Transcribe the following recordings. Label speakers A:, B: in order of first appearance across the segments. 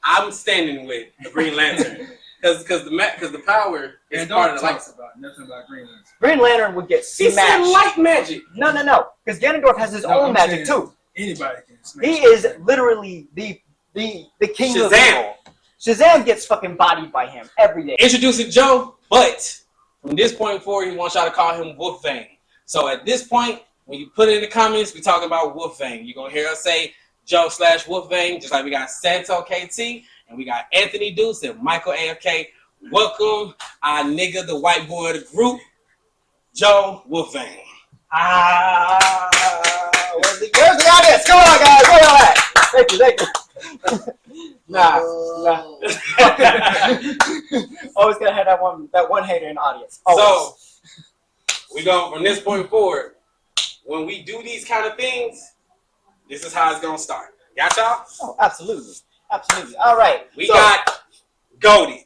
A: I'm standing with the Green Lantern because the power is part of the light.
B: Nothing about Green Lantern.
C: Green Lantern would get smashed.
A: He said light magic.
C: No. Because Ganondorf has his own magic too.
B: Anybody can smash.
C: He is literally the king of evil. Shazam gets fucking bodied by him every day.
A: Introducing Joe, but from this point forward, he wants y'all to call him WOLFVEIN. So at this point, when you put it in the comments, we talking about WOLFVEIN. You're gonna hear us say Joe/WOLFVEIN, just like we got Santo KT and we got Anthony Deuce and Michael AFK. Welcome, our nigga, the white boy of the group, Joe WOLFVEIN.
C: Where's the audience? Come on, guys, where y'all at? Thank you. Nah. Always gotta have that one hater in the audience. Always.
A: So we go from this point forward. When we do these kind of things, this is how it's gonna start. Got y'all?
C: Oh, absolutely. All right.
A: We got goated.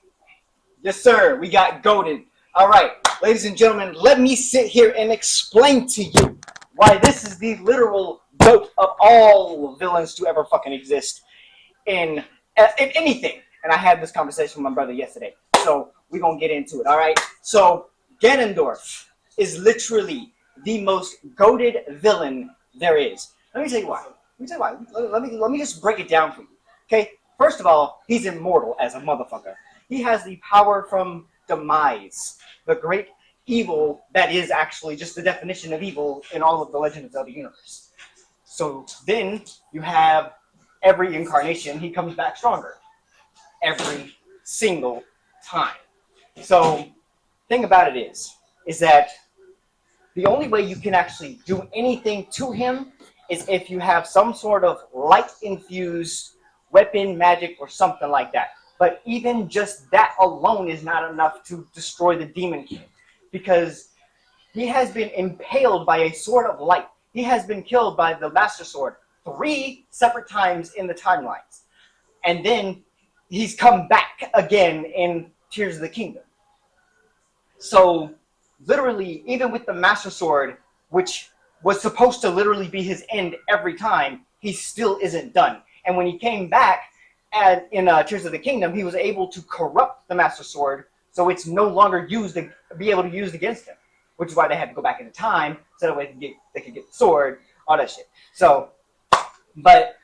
C: Yes, sir. We got goated. All right, ladies and gentlemen, let me sit here and explain to you why this is the literal GOAT of all villains to ever fucking exist in anything. And I had this conversation with my brother yesterday, so we're gonna get into it. All right. So Ganondorf is literally the most goated villain there is. Let me tell you why. Let me just break it down for you. Okay. First of all, he's immortal as a motherfucker. He has the power from demise, the great evil that is actually just the definition of evil in all of the Legend of Zelda universe. So then you have every incarnation, he comes back stronger. Every single time. So thing about it is that the only way you can actually do anything to him is if you have some sort of light-infused weapon, magic, or something like that. But even just that alone is not enough to destroy the Demon King, because he has been impaled by a sword of light. He has been killed by the Master Sword 3 separate times in the timelines. And then he's come back again in Tears of the Kingdom. So literally, even with the Master Sword, which was supposed to literally be his end every time, he still isn't done. And when he came back in Tears of the Kingdom, he was able to corrupt the Master Sword, so it's no longer be able to use against him. Which is why they had to go back into time, so that way they could get the sword, all that shit. So, but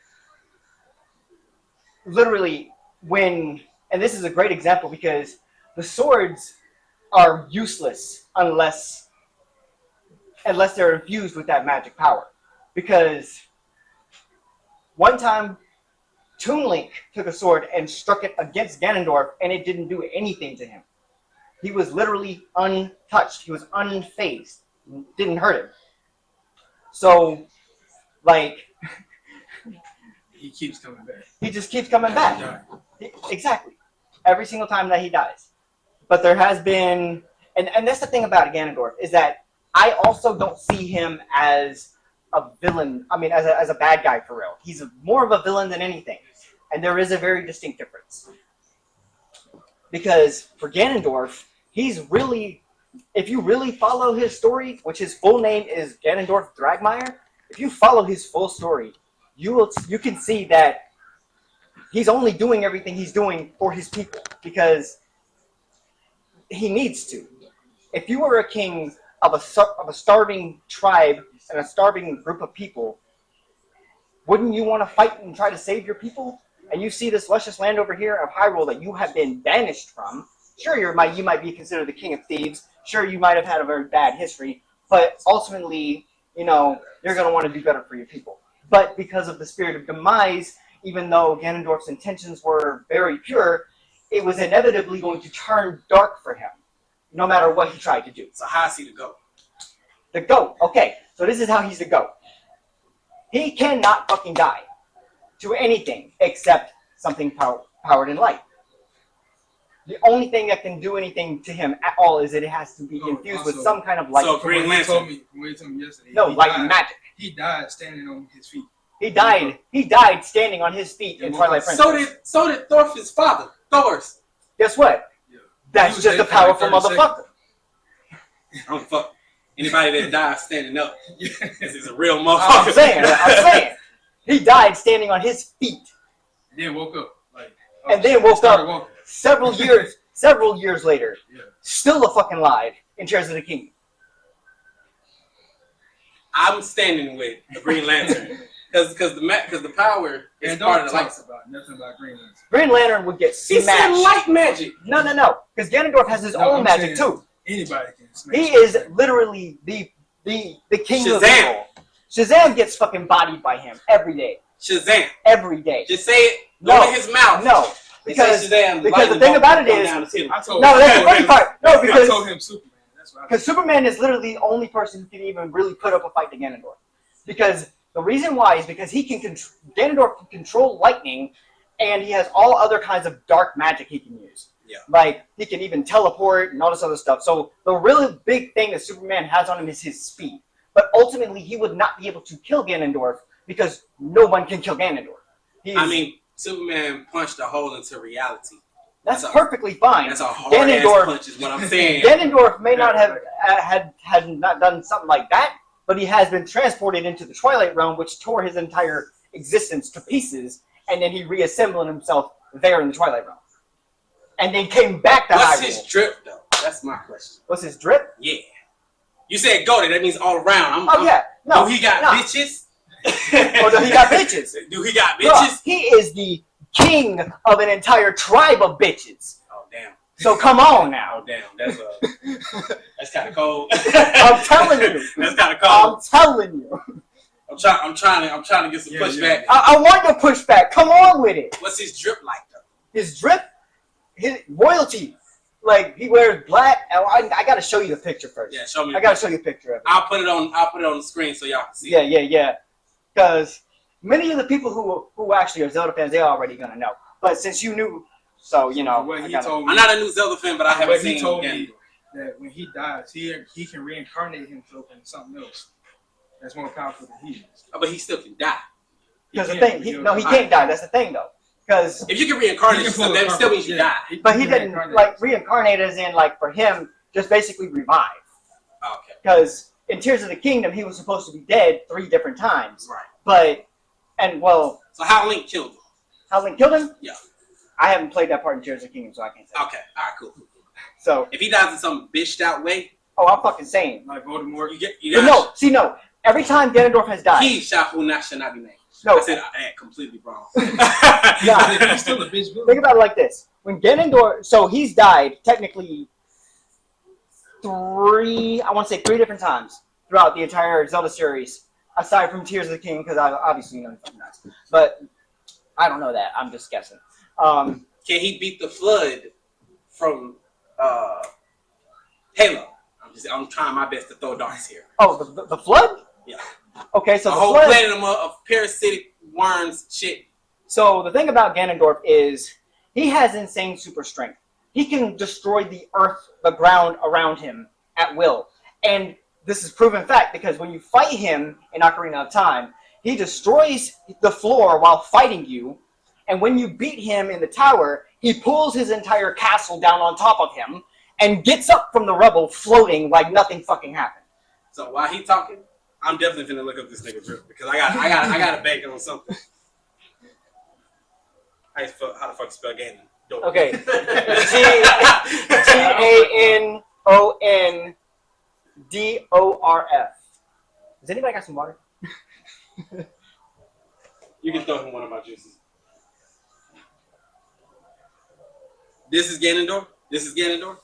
C: literally, and this is a great example because the swords are useless unless they're infused with that magic power. Because one time, Toon Link took a sword and struck it against Ganondorf, and it didn't do anything to him. He was literally untouched. He was unfazed. Didn't hurt him. So, like...
B: he keeps coming back.
C: He just keeps coming back. Exactly. Every single time that he dies. But there has been... And that's the thing about Ganondorf, is that I also don't see him as a villain. I mean, as a bad guy for real. He's more of a villain than anything. And there is a very distinct difference. Because for Ganondorf, he's really, if you really follow his story, which his full name is Ganondorf Dragmire, if you follow his full story, you can see that he's only doing everything he's doing for his people because he needs to. If you were a king of a starving tribe and a starving group of people, wouldn't you want to fight and try to save your people? And you see this luscious land over here of Hyrule that you have been banished from. Sure, you might be considered the king of thieves. Sure, you might have had a very bad history. But ultimately, you're going to want to do better for your people. But because of the spirit of demise, even though Ganondorf's intentions were very pure, it was inevitably going to turn dark for him, no matter what he tried to do.
A: So how is he the GOAT?
C: The GOAT. Okay, so this is how he's the GOAT. He cannot fucking die to anything except something powered in light. The only thing that can do anything to him at all is that it has to be infused with some kind of light.
A: So Green Lantern.
B: When you told me yesterday.
C: No, light magic.
B: He died standing on his feet.
C: He died standing on his feet in Twilight Princess.
A: So did Thor's father. Thor's.
C: Guess what? Yeah. That's just a powerful motherfucker.
A: Oh fuck. Anybody that dies standing up, this is a real motherfucker.
C: I'm saying. He died standing on his feet.
B: And then woke up.
C: and then woke
B: started
C: up
B: walking.
C: several years later,
B: Yeah.
C: still fucking alive in Tears of the Kingdom.
A: I'm standing with the Green Lantern because the power is
B: And
A: part
B: don't
A: of the light.
B: talk about nothing about Green Lantern.
C: Green Lantern would get
A: He said
C: smashed.
A: light magic.
C: No, because Ganondorf has his
B: No,
C: own
B: I'm
C: magic
B: saying
C: too.
B: Anybody can smash.
C: He is literally the king of
A: Shazam.
C: evil. Shazam gets fucking bodied by him every day.
A: Shazam.
C: Every day.
A: Just say it.
C: No.
A: Go in his mouth.
C: No, because
A: Shazam,
C: the thing about it is,
B: I told
C: no,
B: him,
C: that's the funny part. No,
B: I
C: because
B: told him Superman. That's what I
C: because Superman is literally the only person who can even really put up a fight to Ganondorf. Because the reason why is because he can Ganondorf can control lightning, and he has all other kinds of dark magic he can use.
A: Yeah.
C: Like he can even teleport and all this other stuff. So the really big thing that Superman has on him is his speed. But ultimately, he would not be able to kill Ganondorf because no one can kill Ganondorf.
A: I mean, Superman punched a hole into reality.
C: That's perfectly fine.
A: That's a hard ass punch, is what I'm saying.
C: Ganondorf may not have had not done something like that, but he has been transported into the Twilight Realm, which tore his entire existence to pieces, and then he reassembled himself there in the Twilight Realm, and then came back to
A: What's
C: Hyrule.
A: his drip though? That's my question.
C: What's his drip?
A: Yeah. You said G.O.A.T. That means all around.
C: No,
A: Do he got
C: no.
A: bitches?
C: Oh, no, he got bitches.
A: Do he got
C: Bruh,
A: bitches?
C: he is the king of an entire tribe of bitches.
A: Oh damn.
C: So come on now.
A: Oh damn. That's kind of cold.
C: I'm telling you.
A: That's kind of
C: I'm
A: cold.
C: telling you.
A: I'm trying to get some pushback.
C: I want your pushback. Come on with it.
A: What's his drip like though?
C: His drip, his royalty. Like he wears black. I gotta show you the picture first.
A: Yeah, show me.
C: I gotta show you a picture of it.
A: I'll put it on the screen so y'all can see.
C: Yeah. Because many of the people who actually are Zelda fans, they're already gonna know. But since you knew, so you know.
B: What he told me,
A: I'm not a new Zelda fan, but I haven't seen
B: he told
A: him
B: me that when he dies, he can reincarnate himself in something else that's more powerful than he is.
A: Oh, but he still can die.
C: Because the thing, he can't die. That's the thing, though. Because
A: If you can reincarnate yourself, that still means you die.
C: but he didn't like reincarnate as in like for him just basically revive.
A: Okay.
C: Because in Tears of the Kingdom, he was supposed to be dead 3 different times.
A: Right.
C: But
A: So how Link killed him?
C: how Link killed him?
A: Yeah.
C: I haven't played that part in Tears of the Kingdom, so I can't say.
A: Okay. All right. Cool.
C: So,
A: If he dies in some bitched out way,
C: I'm fucking saying.
B: Like Voldemort.
A: you got
C: No. Every time Ganondorf has died.
A: he shall not be named.
C: No.
A: I said I completely wrong.
C: Yeah.
B: He's still a bitch.
C: Think about it like this: when Ganondorf, so he's died technically 3 different times throughout the entire Zelda series, aside from Tears of the King, because I obviously know he fucking dies. But I don't know that. I'm just guessing.
A: Can he beat the flood from Halo? I'm trying my best to throw darts here.
C: Oh, the flood?
A: Yeah.
C: Okay, so
A: The
C: the
A: whole
C: flood.
A: planet of parasitic worms shit.
C: So the thing about Ganondorf is he has insane super strength. He can destroy the earth, the ground around him at will. And this is proven fact because when you fight him in Ocarina of Time, he destroys the floor while fighting you. And when you beat him in the tower, he pulls his entire castle down on top of him and gets up from the rubble floating like nothing fucking happened.
A: So while he talking, I'm definitely finna look up this nigga drip because I got to bank it on something. How the fuck you spell Ganon?
C: Okay. Ganondorf. Has anybody got some water?
A: You can throw him one of my juices. This is Ganondorf? This is Ganondorf?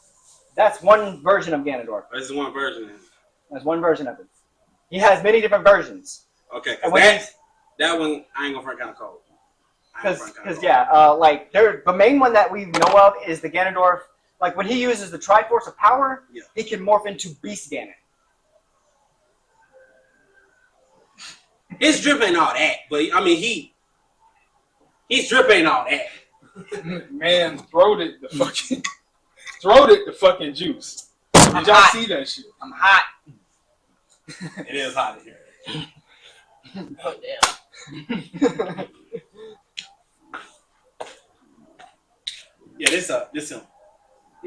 C: That's one version of Ganondorf.
A: Or this is one version?
C: That's one version of it. He has many different versions.
A: Okay,
C: And
A: because that one, I ain't gonna front kind of cold.
C: Because like the main one that we know of is the Ganondorf. Like when he uses the Triforce of Power,
A: Yeah.
C: he can morph into Beast Ganon.
A: His drip ain't all that, but I mean his drip ain't all that.
B: Man, throat it the fucking juice. Did y'all see that shit?
C: I'm hot.
A: It is hot in here.
C: Oh damn.
A: Yeah, this him.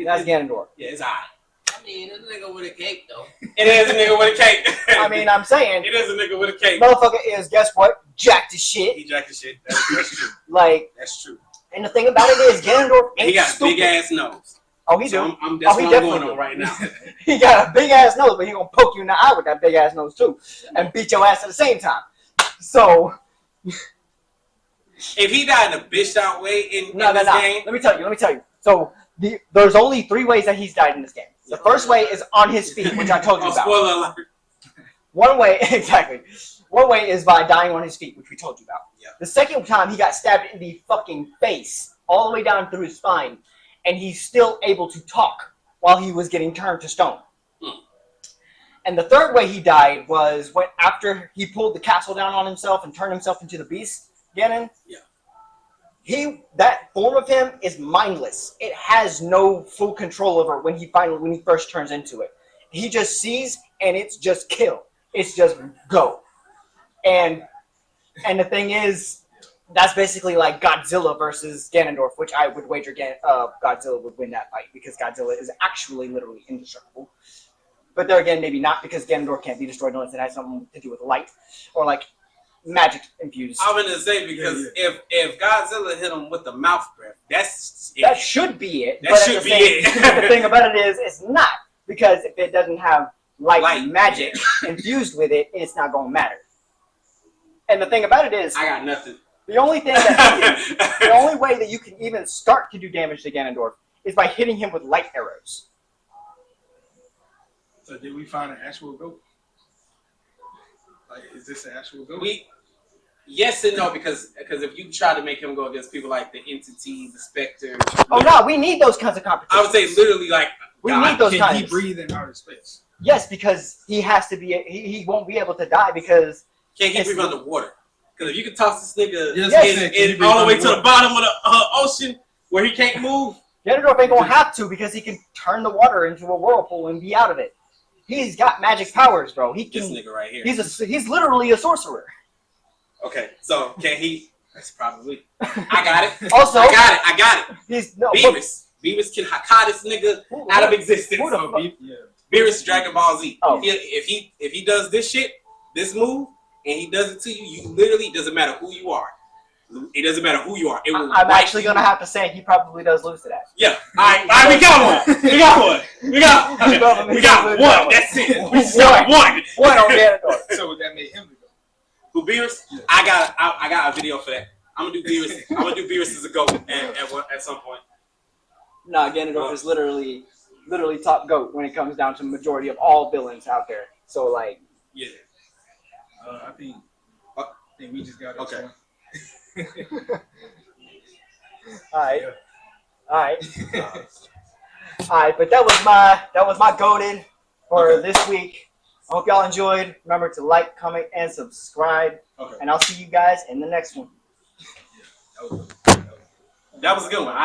C: That's Ganondorf.
A: Yeah, it's hot.
D: I mean, it's a nigga with a cape, though.
A: It is a nigga with a cake.
C: I mean, I'm saying,
A: it is a nigga with a cake.
C: motherfucker is, guess what? Jacked as shit.
A: He jacked the shit. That's true.
C: Like,
A: That's true.
C: And the thing about it is, Ganondorf ain't
A: He got a
C: stupid.
A: big ass nose.
C: Oh, he do.
A: So that's
C: Oh, he
A: what I'm going
C: definitely
A: on right now.
C: He got a big ass nose, but he gonna poke you in the eye with that big ass nose too, and beat your ass at the same time. So
A: If he died in a bitched out way in
C: no.
A: this game,
C: Let me tell you. So there's only 3 ways that he's died in this game. The first way is on his feet, which I told you about.
A: Spoiler alert.
C: One way, exactly. One way is by dying on his feet, which we told you about.
A: Yeah.
C: The second time, he got stabbed in the fucking face, all the way down through his spine, and he's still able to talk while he was getting turned to stone. And the third way he died was when after he pulled the castle down on himself and turned himself into the beast, Ganon.
A: Yeah.
C: That form of him is mindless. It has no full control over when he first turns into it. He just sees and it's just kill. It's just go. And the thing is, that's basically like Godzilla versus Ganondorf, which I would wager Godzilla would win that fight because Godzilla is actually literally indestructible. But there again, maybe not because Ganondorf can't be destroyed unless it has something to do with light or like magic infused.
A: I'm gonna say because if Godzilla hit him with the mouth breath,
C: that should be it.
A: That should be it.
C: The thing about it is, it's not, because if it doesn't have light magic infused with it, it's not gonna matter. And the thing about it is,
A: I got nothing.
C: The only thing that the only way that you can even start to do damage to Ganondorf is by hitting him with light arrows.
B: So did we find an actual goat? Like, is this an actual goat?
A: Yes and no, because if you try to make him go against people like the Entity, the Spectre.
C: Oh no, we need those kinds of competitions.
A: I would say literally like
C: we need those
B: Can
C: kinds.
B: he breathe in outer space?
C: Yes, because he has to be. He won't be able to die because
A: can't he breathe underwater? Because if you can toss this nigga
B: Yes,
A: all the way to the bottom of the ocean where he can't move,
C: Ganondorf ain't gonna have to because he can turn the water into a whirlpool and be out of it. He's got magic powers, bro. He can.
A: This nigga right here.
C: He's literally a sorcerer.
A: Okay, so can he? That's probably. I got it.
C: Also,
A: I got it.
C: He's no.
A: Beerus. Beerus can Hakka this nigga out of existence.
C: Who the fuck?
A: Beerus Dragon Ball Z.
C: Oh.
A: If he does this shit, this move, and he does it to you, you literally doesn't matter who you are. It doesn't matter who you are. It will
C: I'm actually gonna have to say he probably does lose to that.
A: Yeah. All right, we got one. We got one. That's it. We got one.
C: One on Ganondorf.
B: So that made him the goat.
A: Who Beerus?
B: Yeah.
A: I got a video for that. I'm gonna do Beerus. I'm gonna do Beerus as a goat at some point.
C: Nah, Ganondorf is literally top goat when it comes down to the majority of all villains out there. So like,
A: Yeah.
B: I think we just got it.
A: Okay.
C: Alright. But that was my goated for this week. I hope y'all enjoyed. Remember to like, comment, and subscribe.
A: Okay.
C: And I'll see you guys in the next one.
A: That was a good one.